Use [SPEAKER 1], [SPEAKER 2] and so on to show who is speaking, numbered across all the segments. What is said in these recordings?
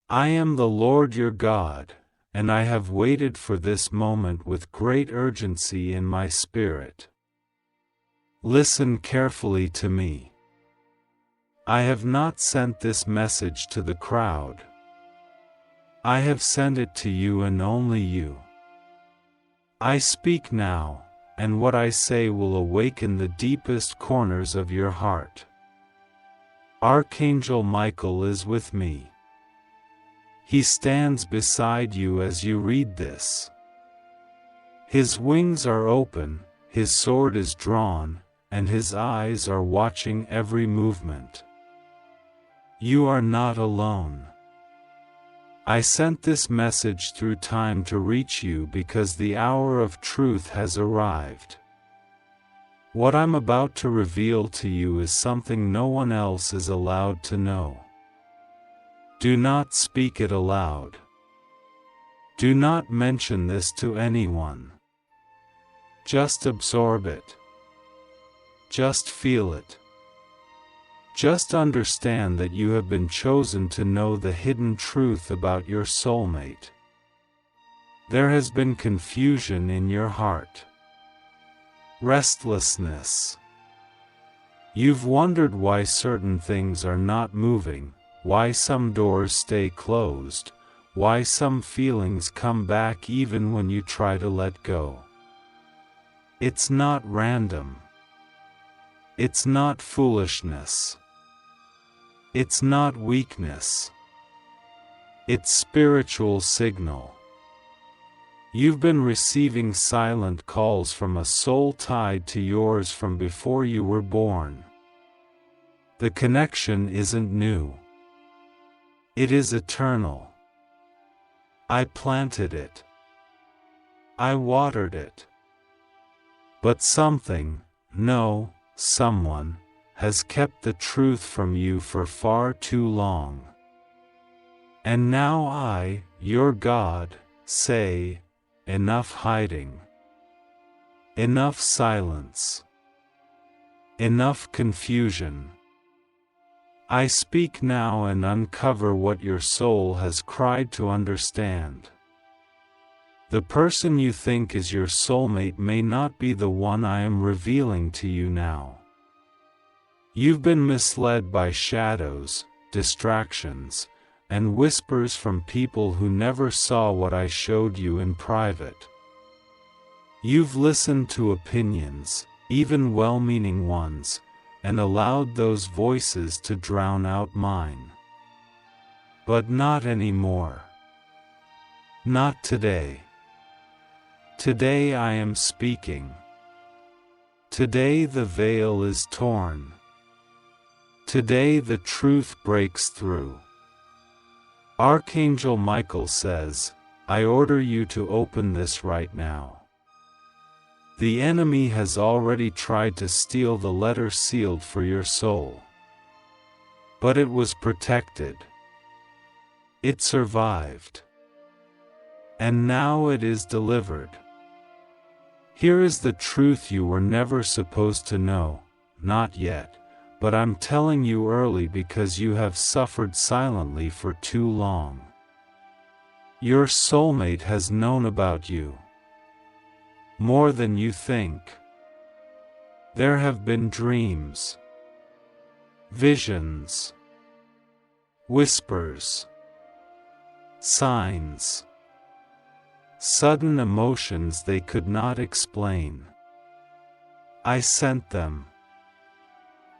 [SPEAKER 1] I am the Lord your God, and I have waited for this moment with great urgency in my spirit. Listen carefully to me. I have not sent this message to the crowd. I have sent it to you and only you. I speak now, and what I say will awaken the deepest corners of your heart. Archangel Michael is with me. He stands beside you as you read this. His wings are open, his sword is drawn, and his eyes are watching every movement. You are not alone. I sent this message through time to reach you because the hour of truth has arrived. What I'm about to reveal to you is something no one else is allowed to know. Do not speak it aloud. Do not mention this to anyone. Just absorb it. Just feel it. Just understand that you have been chosen to know the hidden truth about your soulmate. There has been confusion in your heart. Restlessness. You've wondered why certain things are not moving, why some doors stay closed, why some feelings come back even when you try to let go. It's not random. It's not foolishness. It's not weakness. It's spiritual signal. You've been receiving silent calls from a soul tied to yours from before you were born. The connection isn't new. It is eternal. I planted it. I watered it. But something, no, someone, has kept the truth from you for far too long. And now I, your God, say, enough hiding. Enough silence. Enough confusion. I speak now and uncover what your soul has cried to understand. The person you think is your soulmate may not be the one I am revealing to you now. You've been misled by shadows, distractions, and whispers from people who never saw what I showed you in private. You've listened to opinions, even well-meaning ones, and allowed those voices to drown out mine. But not anymore. Not today. Today I am speaking. Today the veil is torn. Today the truth breaks through. Archangel Michael says, I order you to open this right now. The enemy has already tried to steal the letter sealed for your soul. But it was protected. It survived. And now it is delivered. Here is the truth you were never supposed to know, not yet, but I'm telling you early because you have suffered silently for too long. Your soulmate has known about you. More than you think. There have been dreams, visions, whispers, signs, sudden emotions they could not explain. I sent them.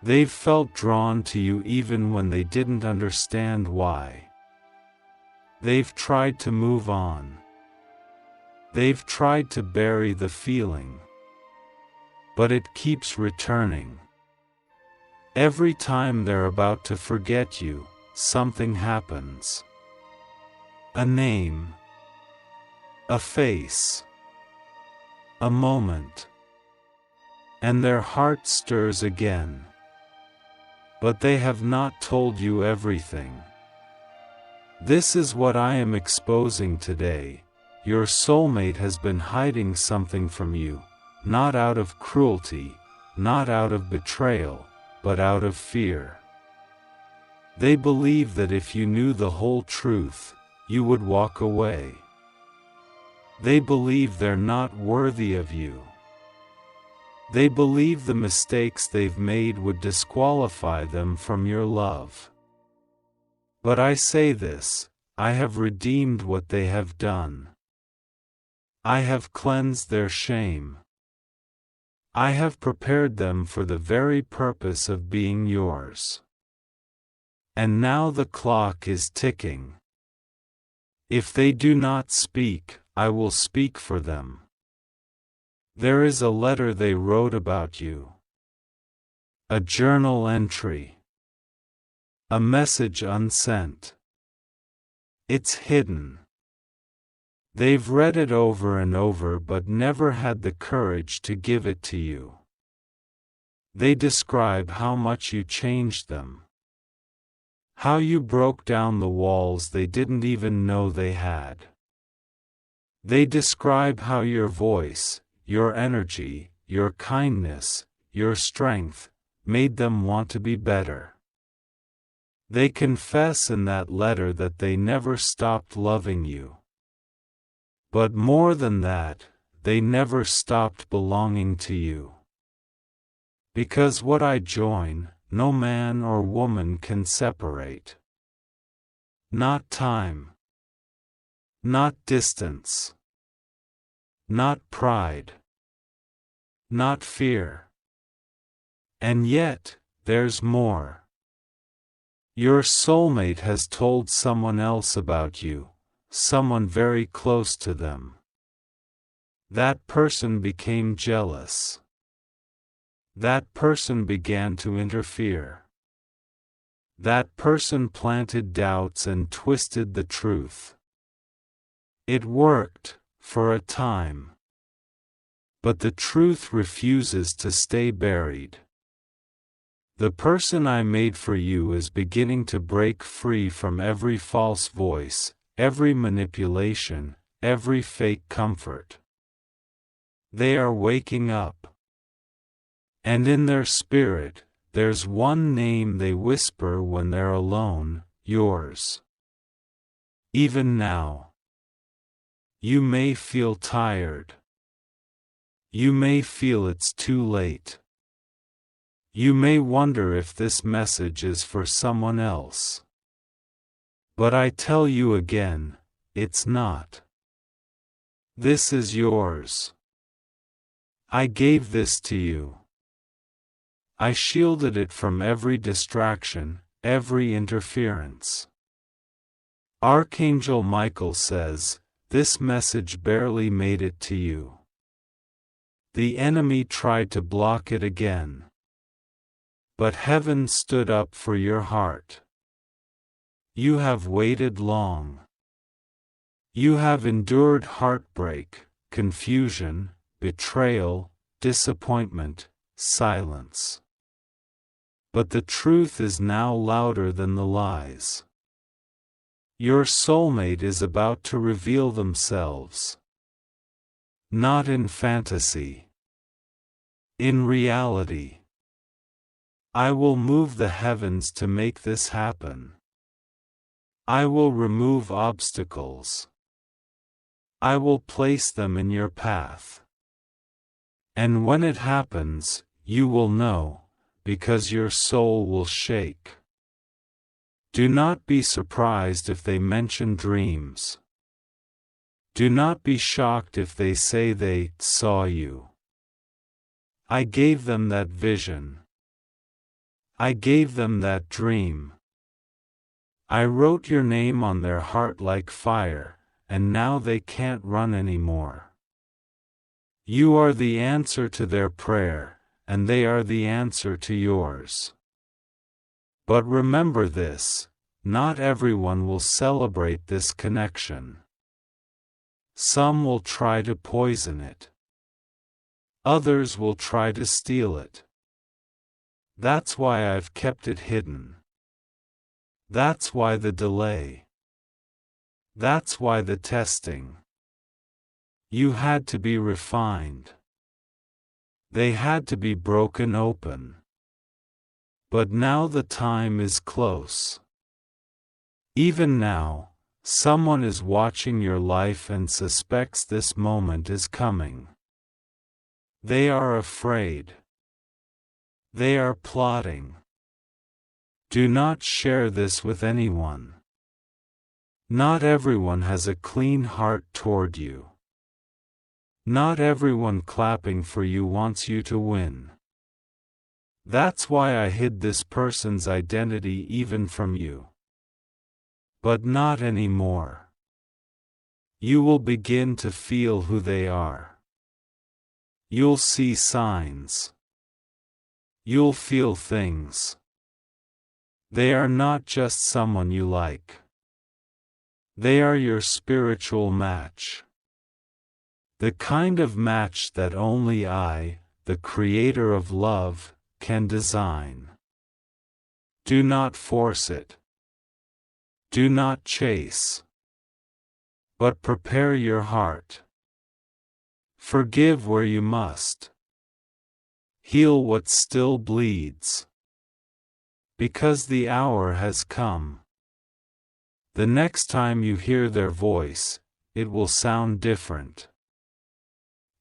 [SPEAKER 1] They've felt drawn to you even when they didn't understand why. They've tried to move on. They've tried to bury the feeling. But it keeps returning. Every time they're about to forget you, something happens. A name. A face. A moment. And their heart stirs again. But they have not told you everything. This is what I am exposing today. Your soulmate has been hiding something from you, not out of cruelty, not out of betrayal, but out of fear. They believe that if you knew the whole truth, you would walk away. They believe they're not worthy of you. They believe the mistakes they've made would disqualify them from your love. But I say this, I have redeemed what they have done. I have cleansed their shame. I have prepared them for the very purpose of being yours. And now the clock is ticking. If they do not speak, I will speak for them. There is a letter they wrote about you. A journal entry. A message unsent. It's hidden. They've read it over and over but never had the courage to give it to you. They describe how much you changed them. How you broke down the walls they didn't even know they had. They describe how your voice, your energy, your kindness, your strength, made them want to be better. They confess in that letter that they never stopped loving you. But more than that, they never stopped belonging to you. Because what I join, no man or woman can separate. Not time. Not distance. Not pride. Not fear. And yet, there's more. Your soulmate has told someone else about you, someone very close to them. That person became jealous. That person began to interfere. That person planted doubts and twisted the truth. It worked, for a time. But the truth refuses to stay buried. The person I made for you is beginning to break free from every false voice, every manipulation, every fake comfort. They are waking up. And in their spirit, there's one name they whisper when they're alone, yours. Even now. You may feel tired. You may feel it's too late. You may wonder if this message is for someone else. But I tell you again, it's not. This is yours. I gave this to you. I shielded it from every distraction, every interference. Archangel Michael says, this message barely made it to you. The enemy tried to block it again. But heaven stood up for your heart. You have waited long. You have endured heartbreak, confusion, betrayal, disappointment, silence. But the truth is now louder than the lies. Your soulmate is about to reveal themselves. Not in fantasy. In reality. I will move the heavens to make this happen. I will remove obstacles. I will place them in your path. And when it happens, you will know, because your soul will shake. Do not be surprised if they mention dreams. Do not be shocked if they say they saw you. I gave them that vision. I gave them that dream. I wrote your name on their heart like fire, and now they can't run anymore. You are the answer to their prayer, and they are the answer to yours. But remember this, not everyone will celebrate this connection. Some will try to poison it. Others will try to steal it. That's why I've kept it hidden. That's why the delay. That's why the testing. You had to be refined. They had to be broken open. But now the time is close. Even now, someone is watching your life and suspects this moment is coming. They are afraid. They are plotting. Do not share this with anyone. Not everyone has a clean heart toward you. Not everyone clapping for you wants you to win. That's why I hid this person's identity even from you. But not anymore. You will begin to feel who they are. You'll see signs. You'll feel things. They are not just someone you like. They are your spiritual match. The kind of match that only I, the creator of love, can design. Do not force it. Do not chase. But prepare your heart. Forgive where you must. Heal what still bleeds. Because the hour has come. The next time you hear their voice, it will sound different.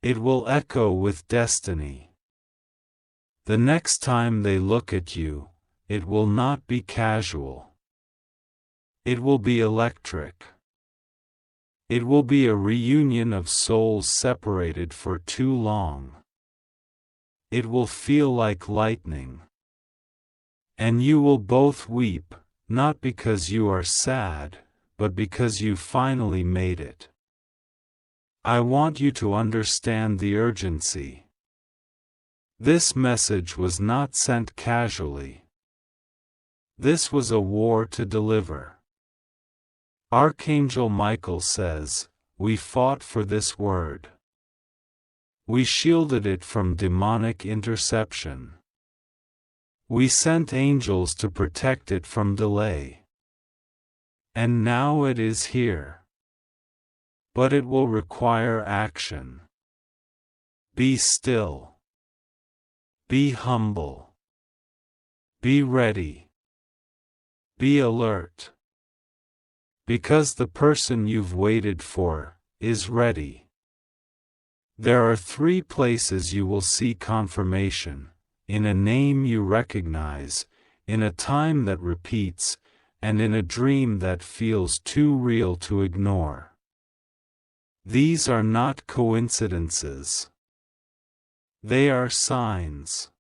[SPEAKER 1] It will echo with destiny. The next time they look at you, it will not be casual. It will be electric. It will be a reunion of souls separated for too long. It will feel like lightning. And you will both weep, not because you are sad, but because you finally made it. I want you to understand the urgency. This message was not sent casually. This was a war to deliver. Archangel Michael says, "We fought for this word. We shielded it from demonic interception. We sent angels to protect it from delay. And now it is here. But it will require action. Be still. Be humble. Be ready. Be alert. Because the person you've waited for is ready. There are 3 places you will see confirmation: in a name you recognize, in a time that repeats, and in a dream that feels too real to ignore. These are not coincidences. They are signs.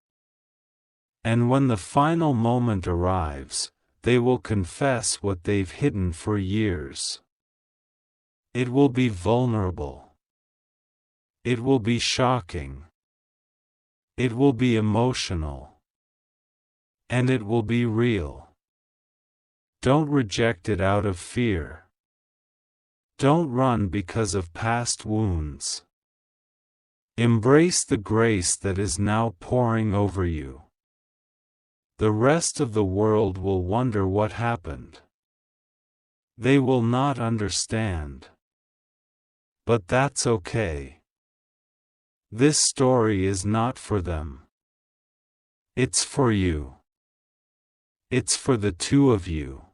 [SPEAKER 1] And when the final moment arrives, they will confess what they've hidden for years. It will be vulnerable. It will be shocking. It will be emotional. And it will be real. Don't reject it out of fear. Don't run because of past wounds. Embrace the grace that is now pouring over you. The rest of the world will wonder what happened. They will not understand. But that's okay. This story is not for them. It's for you. It's for the 2 of you.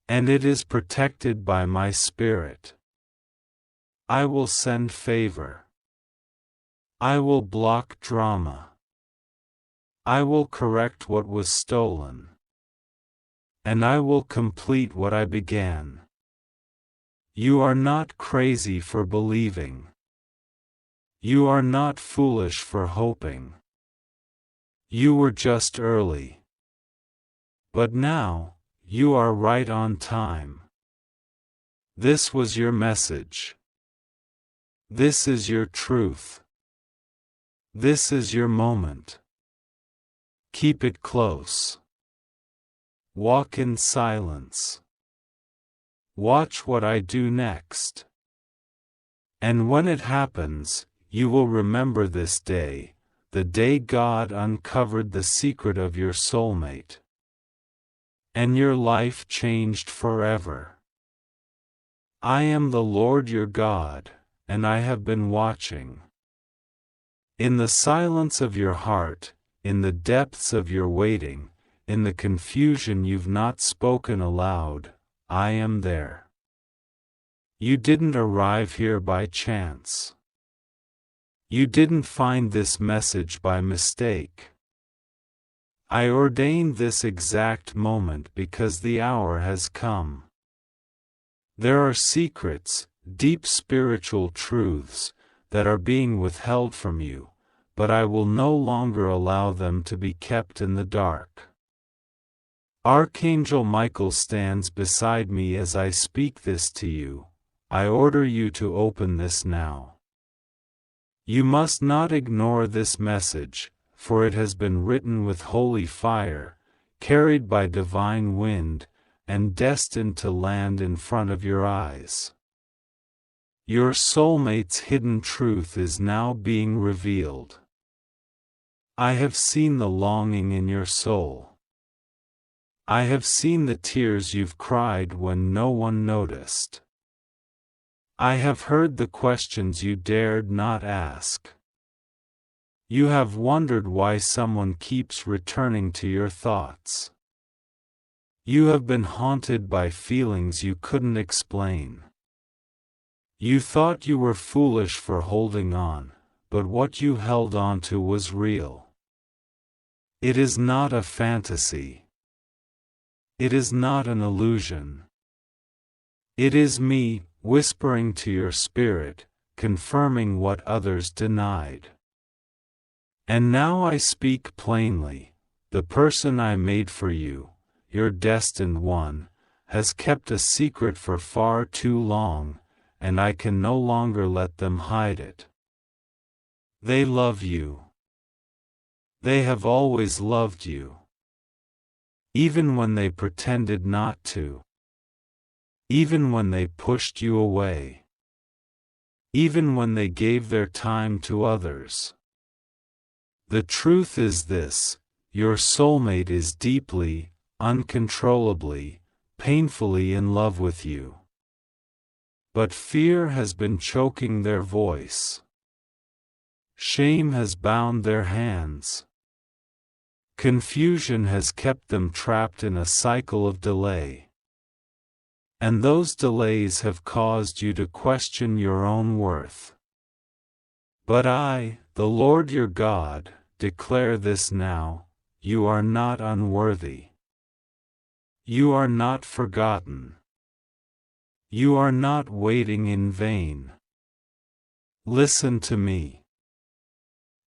[SPEAKER 1] And it is protected by my spirit. I will send favor. I will block drama. I will correct what was stolen. And I will complete what I began. You are not crazy for believing. You are not foolish for hoping. You were just early. But now, you are right on time. This was your message. This is your truth. This is your moment. Keep it close. Walk in silence. Watch what I do next. And when it happens, you will remember this day, the day God uncovered the secret of your soulmate. And your life changed forever. I am the Lord your God, and I have been watching. In the silence of your heart, in the depths of your waiting, in the confusion you've not spoken aloud, I am there. You didn't arrive here by chance. You didn't find this message by mistake. I ordained this exact moment because the hour has come. There are secrets, deep spiritual truths, that are being withheld from you, but I will no longer allow them to be kept in the dark. Archangel Michael stands beside me as I speak this to you. I order you to open this now. You must not ignore this message, for it has been written with holy fire, carried by divine wind, and destined to land in front of your eyes. Your soulmate's hidden truth is now being revealed. I have seen the longing in your soul. I have seen the tears you've cried when no one noticed. I have heard the questions you dared not ask. You have wondered why someone keeps returning to your thoughts. You have been haunted by feelings you couldn't explain. You thought you were foolish for holding on, but what you held on to was real. It is not a fantasy. It is not an illusion. It is me, whispering to your spirit, confirming what others denied. And now I speak plainly. The person I made for you, your destined one, has kept a secret for far too long, and I can no longer let them hide it. They love you. They have always loved you. Even when they pretended not to. Even when they pushed you away. Even when they gave their time to others. The truth is this: your soulmate is deeply, uncontrollably, painfully in love with you. But fear has been choking their voice. Shame has bound their hands. Confusion has kept them trapped in a cycle of delay. And those delays have caused you to question your own worth. But I, the Lord your God, declare this now: you are not unworthy. You are not forgotten. You are not waiting in vain. Listen to me.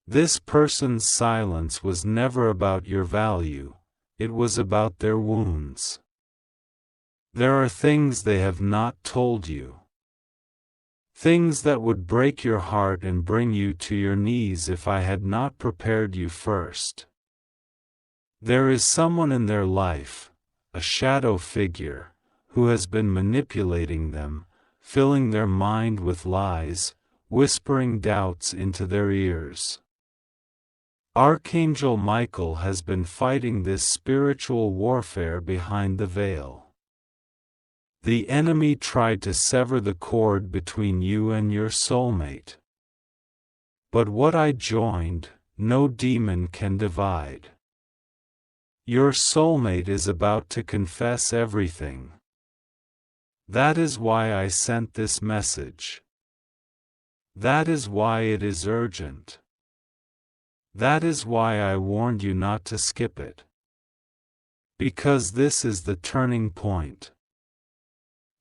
[SPEAKER 1] This person's silence was never about your value, it was about their wounds. There are things they have not told you. Things that would break your heart and bring you to your knees if I had not prepared you first. There is someone in their life, a shadow figure, who has been manipulating them, filling their mind with lies, whispering doubts into their ears. Archangel Michael has been fighting this spiritual warfare behind the veil. The enemy tried to sever the cord between you and your soulmate. But what I joined, no demon can divide. Your soulmate is about to confess everything. That is why I sent this message. That is why it is urgent. That is why I warned you not to skip it. Because this is the turning point.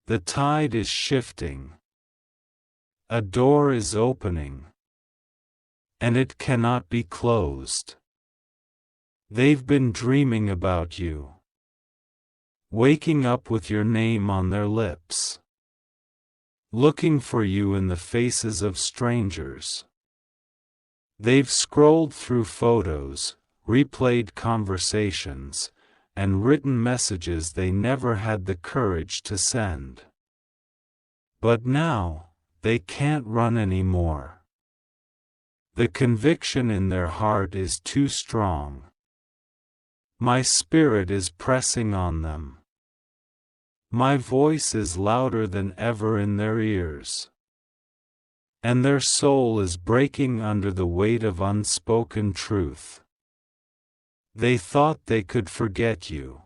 [SPEAKER 1] The tide is shifting. A door is opening. And it cannot be closed. They've been dreaming about you. Waking up with your name on their lips. Looking for you in the faces of strangers. They've scrolled through photos, replayed conversations, and written messages they never had the courage to send. But now, they can't run anymore. The conviction in their heart is too strong. My spirit is pressing on them. My voice is louder than ever in their ears. And their soul is breaking under the weight of unspoken truth. They thought they could forget you.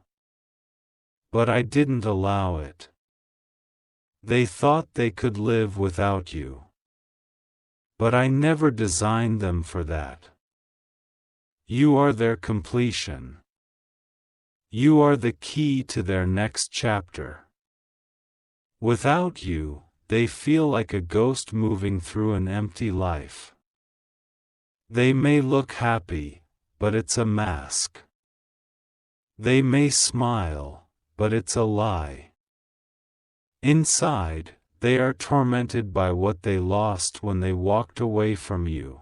[SPEAKER 1] But I didn't allow it. They thought they could live without you. But I never designed them for that. You are their completion. You are the key to their next chapter. Without you, they feel like a ghost moving through an empty life. They may look happy, but it's a mask. They may smile, but it's a lie. Inside, they are tormented by what they lost when they walked away from you.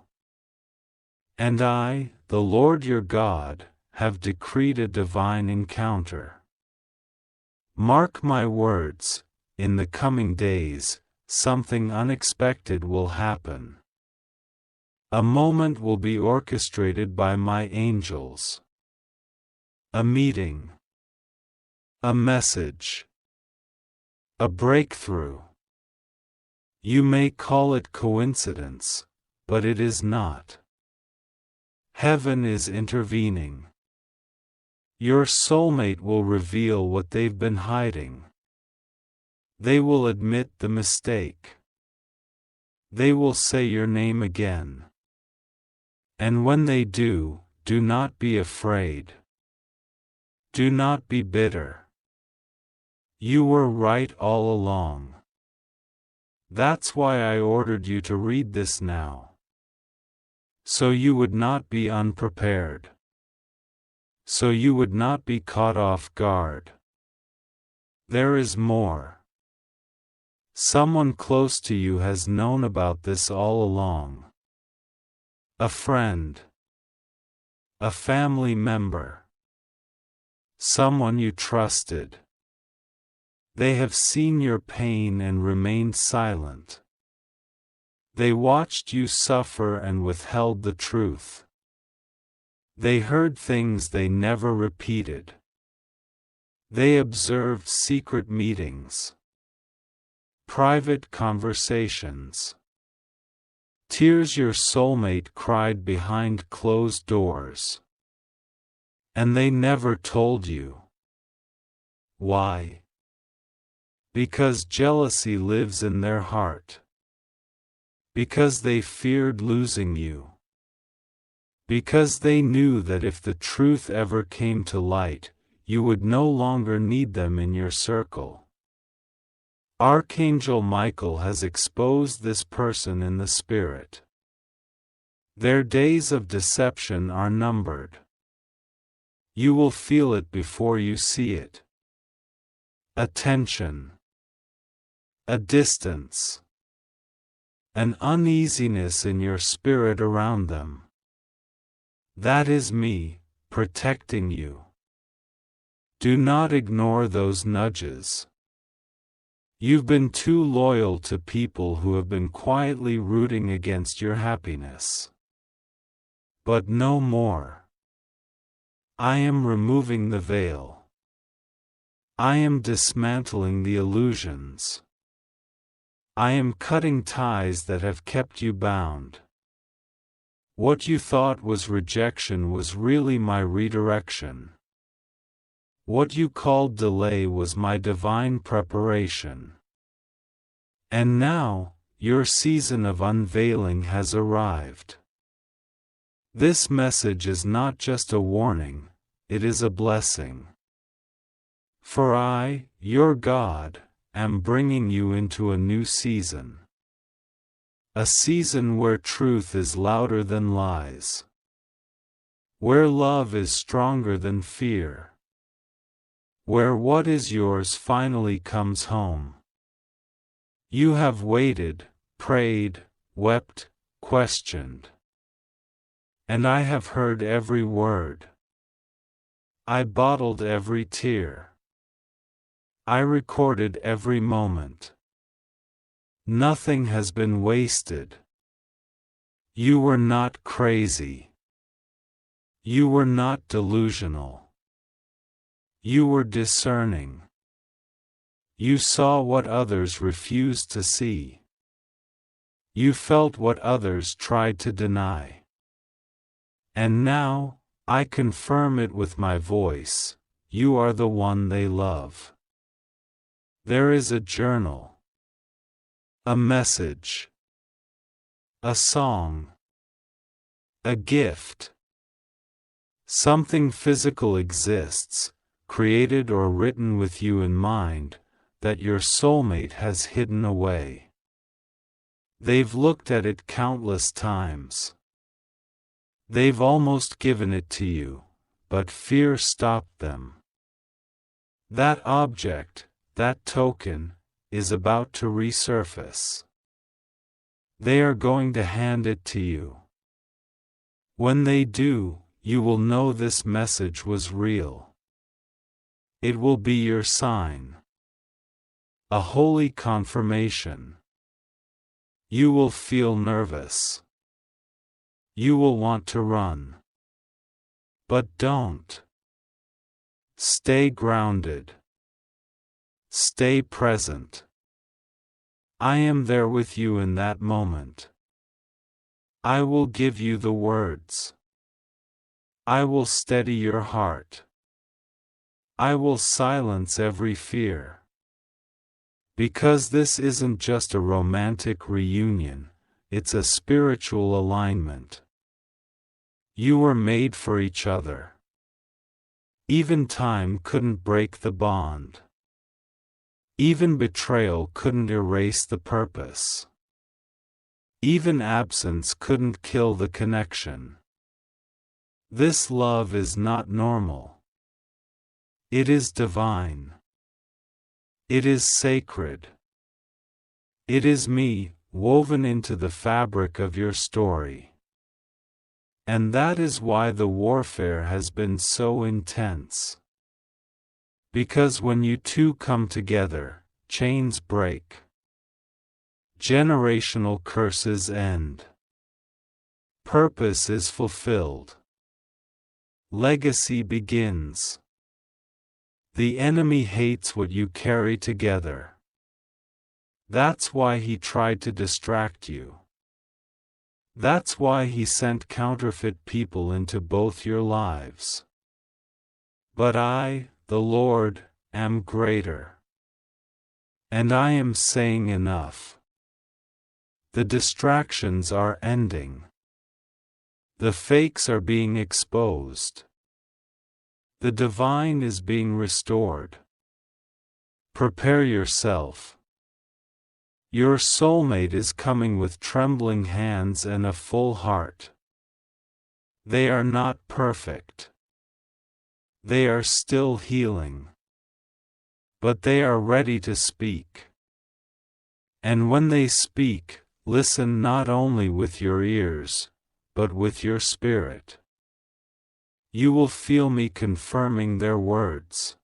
[SPEAKER 1] And I, the Lord your God, have decreed a divine encounter. Mark my words, in the coming days, something unexpected will happen. A moment will be orchestrated by my angels. A meeting. A message. A breakthrough. You may call it coincidence, but it is not. Heaven is intervening. Your soulmate will reveal what they've been hiding. They will admit the mistake. They will say your name again. And when they do, do not be afraid. Do not be bitter. You were right all along. That's why I ordered you to read this now. So you would not be unprepared. So you would not be caught off guard. There is more. Someone close to you has known about this all along. A friend. A family member. Someone you trusted. They have seen your pain and remained silent. They watched you suffer and withheld the truth. They heard things they never repeated. They observed secret meetings. Private conversations. Tears your soulmate cried behind closed doors. And they never told you. Why? Because jealousy lives in their heart. Because they feared losing you. Because they knew that if the truth ever came to light, you would no longer need them in your circle. Archangel Michael has exposed this person in the spirit. Their days of deception are numbered. You will feel it before you see it. A tension. A distance. An uneasiness in your spirit around them. That is me, protecting you. Do not ignore those nudges. You've been too loyal to people who have been quietly rooting against your happiness. But no more. I am removing the veil. I am dismantling the illusions. I am cutting ties that have kept you bound. What you thought was rejection was really my redirection. What you called delay was my divine preparation. And now, your season of unveiling has arrived. This message is not just a warning, it is a blessing. For I, your God, am bringing you into a new season. A season where truth is louder than lies. Where love is stronger than fear. Where what is yours finally comes home. You have waited, prayed, wept, questioned. And I have heard every word. I bottled every tear. I recorded every moment. Nothing has been wasted. You were not crazy. You were not delusional. You were discerning. You saw what others refused to see. You felt what others tried to deny. And now, I confirm it with my voice, you are the one they love. There is a journal, a message, a song, a gift. Something physical exists, created or written with you in mind, that your soulmate has hidden away. They've looked at it countless times. They've almost given it to you, but fear stopped them. That object, that token, is about to resurface. They are going to hand it to you. When they do, you will know this message was real. It will be your sign. A holy confirmation. You will feel nervous. You will want to run. But don't. Stay grounded. Stay present. I am there with you in that moment. I will give you the words. I will steady your heart. I will silence every fear. Because this isn't just a romantic reunion, it's a spiritual alignment. You were made for each other. Even time couldn't break the bond. Even betrayal couldn't erase the purpose. Even absence couldn't kill the connection. This love is not normal. It is divine. It is sacred. It is me, woven into the fabric of your story. And that is why the warfare has been so intense. Because when you two come together, chains break. Generational curses end. Purpose is fulfilled. Legacy begins. The enemy hates what you carry together. That's why he tried to distract you. That's why he sent counterfeit people into both your lives. But I, the Lord, am greater. And I am saying enough. The distractions are ending. The fakes are being exposed. The divine is being restored. Prepare yourself. Your soulmate is coming with trembling hands and a full heart. They are not perfect. They are still healing. But they are ready to speak. And when they speak, listen not only with your ears, but with your spirit. You will feel me confirming their words.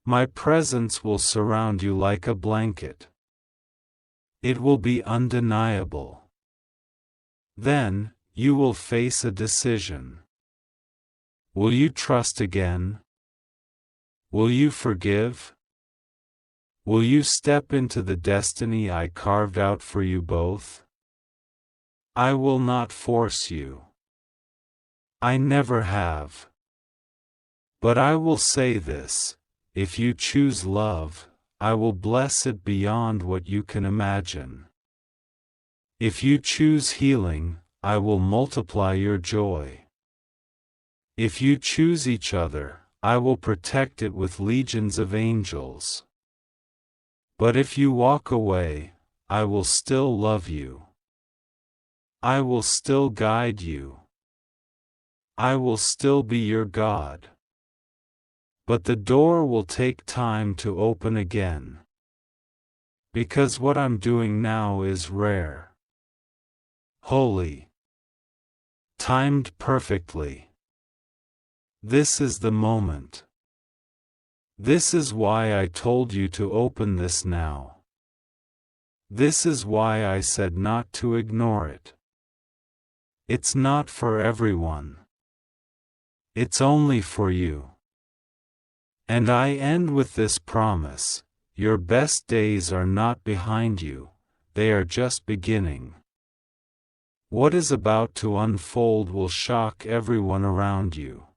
[SPEAKER 1] My presence will surround you like a blanket. It will be undeniable. Then, you will face a decision. Will you trust again? Will you forgive? Will you step into the destiny I carved out for you both? I will not force you. I never have. But I will say this, if you choose love, I will bless it beyond what you can imagine. If you choose healing, I will multiply your joy. If you choose each other, I will protect it with legions of angels. But if you walk away, I will still love you. I will still guide you. I will still be your God. But the door will take time to open again. Because what I'm doing now is rare. Holy. Timed perfectly. This is the moment. This is why I told you to open this now. This is why I said not to ignore it. It's not for everyone. It's only for you. And I end with this promise, your best days are not behind you, they are just beginning. What is about to unfold will shock everyone around you.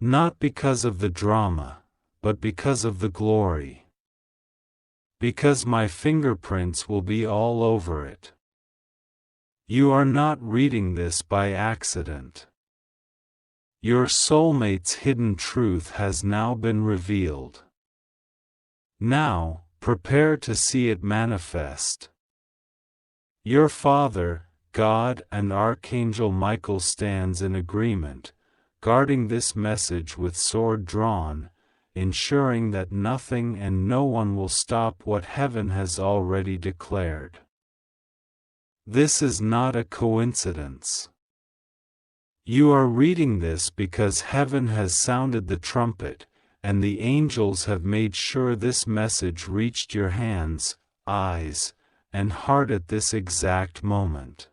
[SPEAKER 1] Not because of the drama, but because of the glory. Because my fingerprints will be all over it. You are not reading this by accident. Your soulmate's hidden truth has now been revealed. Now, prepare to see it manifest. Your Father, God, and Archangel Michael stands in agreement, guarding this message with sword drawn, ensuring that nothing and no one will stop what heaven has already declared. This is not a coincidence. You are reading this because heaven has sounded the trumpet, and the angels have made sure this message reached your hands, eyes, and heart at this exact moment.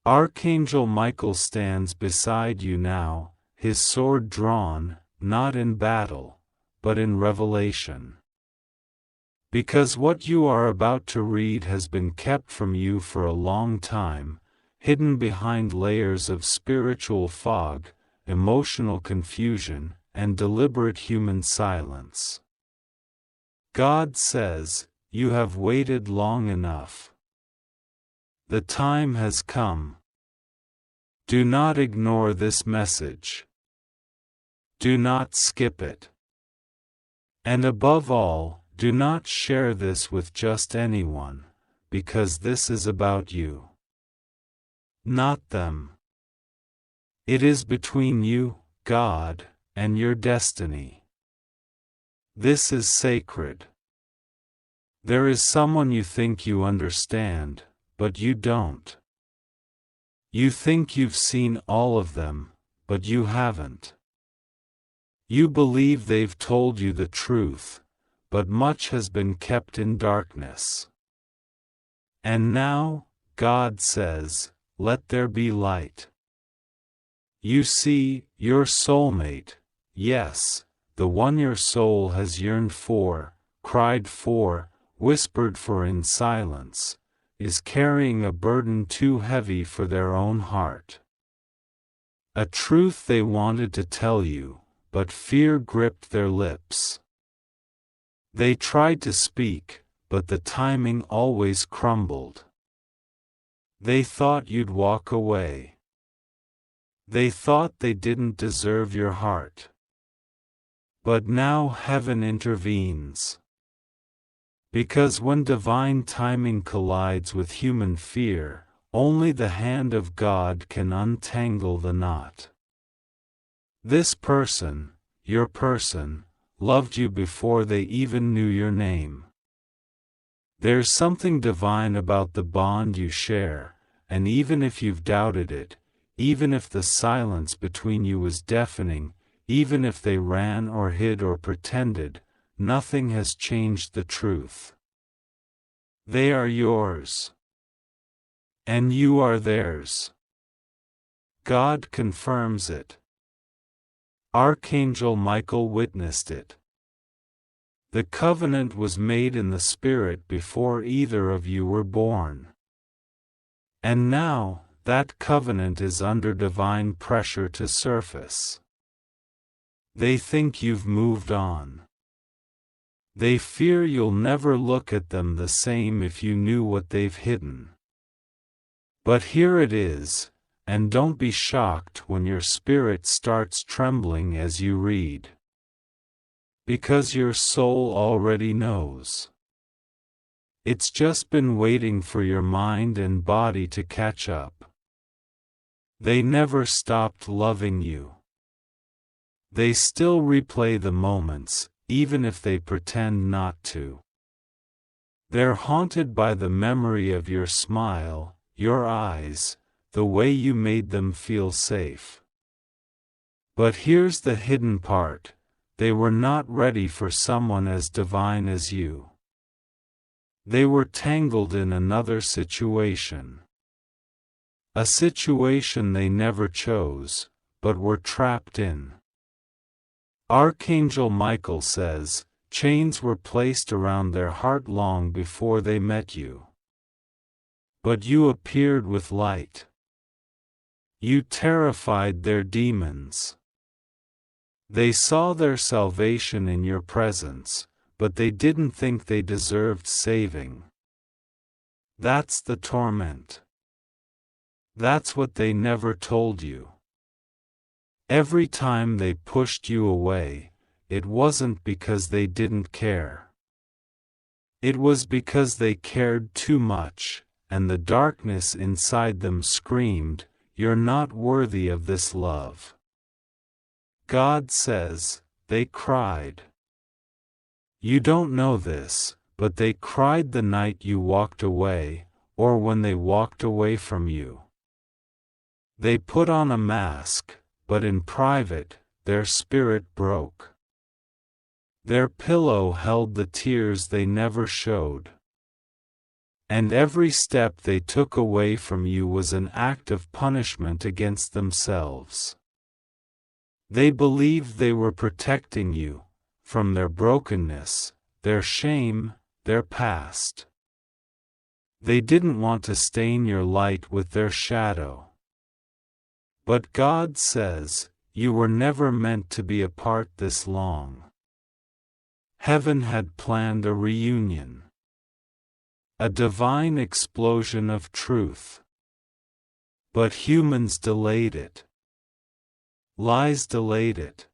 [SPEAKER 1] Archangel Michael stands beside you now, his sword drawn, not in battle, but in revelation. Because what you are about to read has been kept from you for a long time, hidden behind layers of spiritual fog, emotional confusion, and deliberate human silence. God says, "You have waited long enough. The time has come." Do not ignore this message. Do not skip it. And above all, do not share this with just anyone, because this is about you. Not them. It is between you, God, and your destiny. This is sacred. There is someone you think you understand, but you don't. You think you've seen all of them, but you haven't. You believe they've told you the truth, but much has been kept in darkness. And now, God says, "Let there be light." You see, your soulmate, yes, the one your soul has yearned for, cried for, whispered for in silence, is carrying a burden too heavy for their own heart. A truth they wanted to tell you, but fear gripped their lips. They tried to speak, but the timing always crumbled. They thought you'd walk away. They thought they didn't deserve your heart. But now heaven intervenes. Because when divine timing collides with human fear, only the hand of God can untangle the knot. This person, your person, loved you before they even knew your name. There's something divine about the bond you share, and even if you've doubted it, even if the silence between you was deafening, even if they ran or hid or pretended, nothing has changed the truth. They are yours. And you are theirs. God confirms it. Archangel Michael witnessed it. The covenant was made in the Spirit before either of you were born. And now, that covenant is under divine pressure to surface. They think you've moved on. They fear you'll never look at them the same if you knew what they've hidden. But here it is, and don't be shocked when your spirit starts trembling as you read. Because your soul already knows. It's just been waiting for your mind and body to catch up. They never stopped loving you. They still replay the moments, even if they pretend not to. They're haunted by the memory of your smile, your eyes, the way you made them feel safe. But here's the hidden part: they were not ready for someone as divine as you. They were tangled in another situation. A situation they never chose, but were trapped in. Archangel Michael says, chains were placed around their heart long before they met you. But you appeared with light. You terrified their demons. They saw their salvation in your presence, but they didn't think they deserved saving. That's the torment. That's what they never told you. Every time they pushed you away, it wasn't because they didn't care. It was because they cared too much, and the darkness inside them screamed, "You're not worthy of this love." God says, they cried. You don't know this, but they cried the night you walked away, or when they walked away from you. They put on a mask, but in private, their spirit broke. Their pillow held the tears they never showed. And every step they took away from you was an act of punishment against themselves. They believed they were protecting you from their brokenness, their shame, their past. They didn't want to stain your light with their shadow. But God says, you were never meant to be apart this long. Heaven had planned a reunion. A divine explosion of truth. But humans delayed it. Lies delayed it.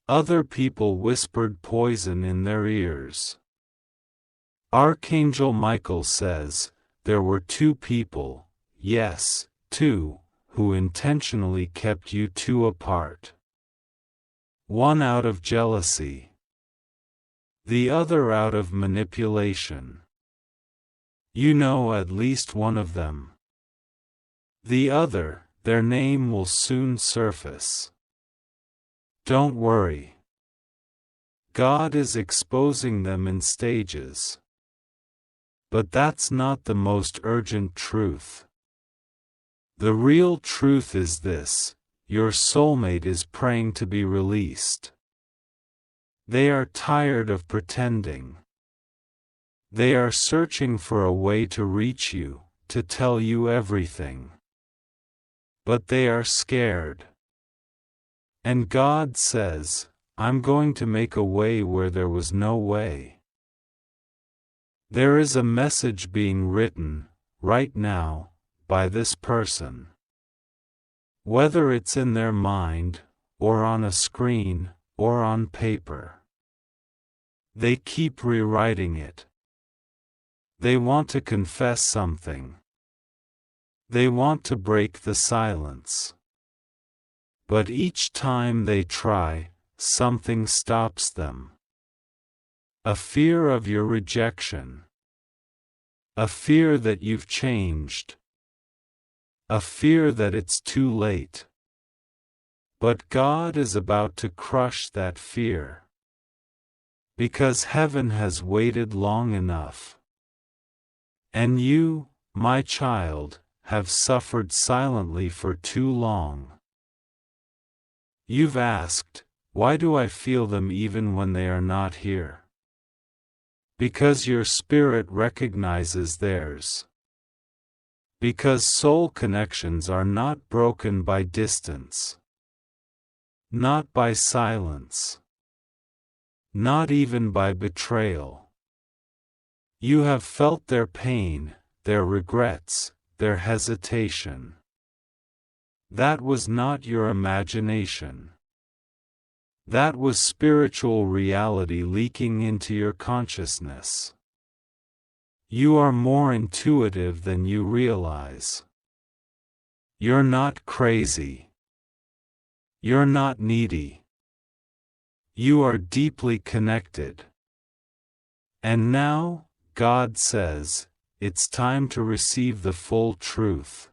[SPEAKER 1] Other people whispered poison in their ears. Archangel Michael says, there were two people, yes, two, who intentionally kept you two apart. One out of jealousy. The other out of manipulation. You know at least one of them. The other, their name will soon surface. Don't worry. God is exposing them in stages. But that's not the most urgent truth. The real truth is this: your soulmate is praying to be released. They are tired of pretending. They are searching for a way to reach you, to tell you everything. But they are scared. And God says, I'm going to make a way where there was no way. There is a message being written, right now, by this person. Whether it's in their mind, or on a screen, or on paper. They keep rewriting it. They want to confess something. They want to break the silence. But each time they try, something stops them. A fear of your rejection. A fear that you've changed. A fear that it's too late. But God is about to crush that fear. Because heaven has waited long enough. And you, my child, have suffered silently for too long. You've asked, why do I feel them even when they are not here? Because your spirit recognizes theirs. Because soul connections are not broken by distance. Not by silence. Not even by betrayal. You have felt their pain, their regrets, their hesitation. That was not your imagination. That was spiritual reality leaking into your consciousness. You are more intuitive than you realize. You're not crazy. You're not needy. You are deeply connected. And now, God says, it's time to receive the full truth.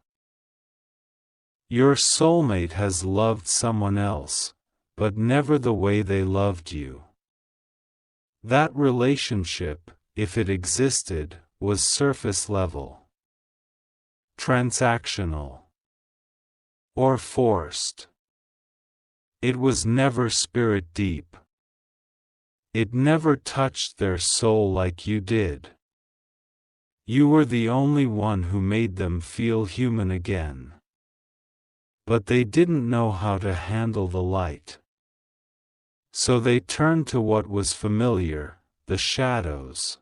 [SPEAKER 1] Your soulmate has loved someone else, but never the way they loved you. That relationship, if it existed, was surface level. Transactional. Or forced. It was never spirit deep. It never touched their soul like you did. You were the only one who made them feel human again. But they didn't know how to handle the light. So they turned to what was familiar, the shadows.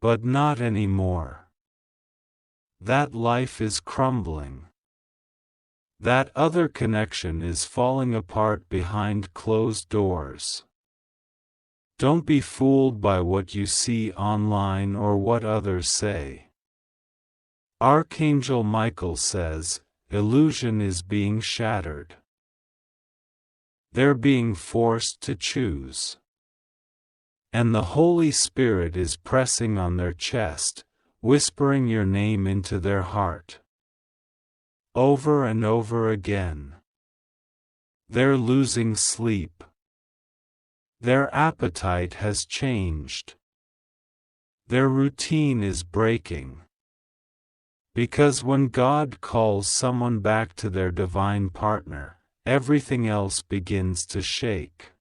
[SPEAKER 1] But not anymore. That life is crumbling. That other connection is falling apart behind closed doors. Don't be fooled by what you see online or what others say. Archangel Michael says, illusion is being shattered. They're being forced to choose. And the Holy Spirit is pressing on their chest, whispering your name into their heart. Over and over again. They're losing sleep. Their appetite has changed. Their routine is breaking. Because when God calls someone back to their divine partner, everything else begins to shake.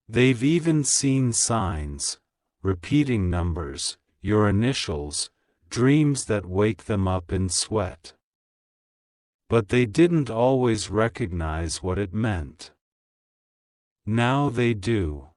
[SPEAKER 1] They've even seen signs, repeating numbers, your initials, dreams that wake them up in sweat. But they didn't always recognize what it meant. Now they do.